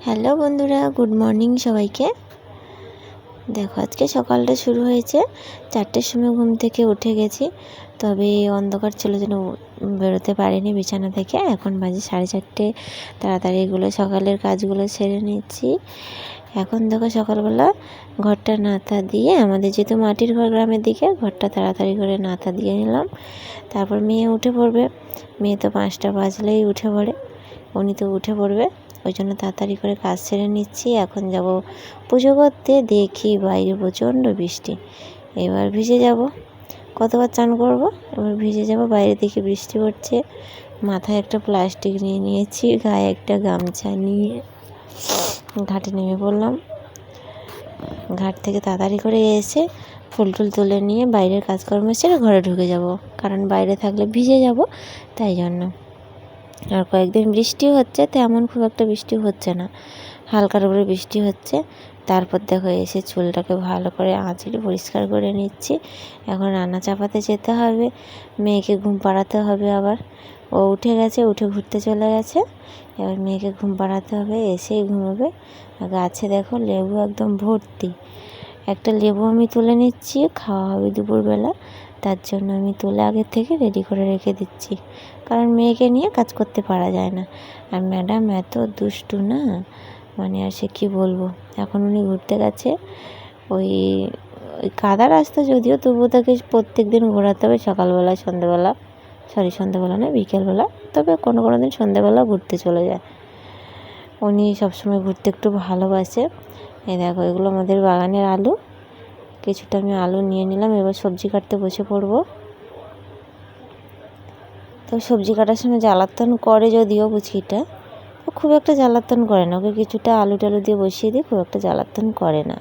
Hello বন্ধুরা, good morning সবাইকে। দেখো আজকে সকালটা শুরু হয়েছে। 4টের সময় ঘুম থেকে উঠে গেছি, তবে অন্ধকার ছিল যেন বেরোতে পারিনি বিছানা থেকে। এখন বাজে 4:30। তাড়াতাড়ি এগুলো সকালের কাজগুলো সেরে নিচ্ছি। এখন দেখো সকালবেলা ঘরটা নাতা দিয়ে, আমাদের যেহেতু মাটির ঘর গ্রামের দিকে, ঘরটা তাড়াতাড়ি করে নাতা দিয়ে নিলাম। তারপর মেয়ে উঠে পড়বে। মেয়ে তো 5টা বাজলেই উঠে পড়ে, উনি তো উঠে পড়বে, ওই জন্য তাড়াতাড়ি করে কাজ সেরে নিচ্ছি। এখন যাব পুজো করতে। দেখি বাইরে প্রচণ্ড বৃষ্টি, এবার ভিজে যাব। কতবার চান করব, এবার ভিজে যাব। বাইরে দেখি বৃষ্টি পড়ছে। মাথায় একটা প্লাস্টিক নিয়ে নিয়েছি, গায়ে একটা গামছা নিয়ে ঘাটে নেমে পড়লাম। ঘাট থেকে তাড়াতাড়ি করে এসে ফুল টুল তুলে নিয়ে বাইরের কাজকর্ম সেরে ঘরে ঢুকে যাব, কারণ বাইরে থাকলে ভিজে যাব, তাই জন্য। আর কয়েকদিন বৃষ্টি হচ্ছে, তেমন খুব একটা বৃষ্টি হচ্ছে না, হালকার উপরে বৃষ্টি হচ্ছে। তারপর দেখো এসে চুলটাকে ভালো করে আঁচড়ে পরিষ্কার করে নিচ্ছি। এখন রান্না চাপাতে যেতে হবে, মেয়েকে ঘুম পাড়াতে হবে। আবার ও উঠে গেছে, উঠে ঘুরতে চলে গেছে। এবার মেয়েকে ঘুম পাড়াতে হবে, এসেই ঘুমোবে। গাছে দেখো লেবু একদম ভর্তি। একটা লেবু আমি তুলে নিচ্ছি, খাওয়া হবে দুপুরবেলা, তার জন্য আমি তুলে আগের থেকে রেডি করে রেখে দিচ্ছি, কারণ মেয়েকে নিয়ে কাজ করতে পারা যায় না। আর ম্যাডাম এত দুষ্টু না, মানে আর সে কী বলবো। এখন উনি ঘুরতে গেছে, ওই কাদা রাস্তা যদিও, তবুও তাকে প্রত্যেক দিন ঘোরাতে হবে সকালবেলা সন্ধ্যেবেলা, সন্ধ্যেবেলা না বিকেলবেলা, তবে কোনো দিন সন্ধ্যেবেলা ঘুরতে চলে যায়। উনি সবসময় ঘুরতে একটু ভালোবাসে। এই দেখো এগুলো আমাদের বাগানের আলু, কিছুটা আমি আলু নিয়ে নিলাম। এবার সবজি কাটতে বসে পড়বো। তো সবজি কাটার সময় জ্বালাতন করে যদিও, বুঝিটা খুব একটা জ্বালাতন করে না, ওকে কিছুটা আলু টালু দিয়ে বসিয়ে দিই, খুব একটা জ্বালাতন করে না।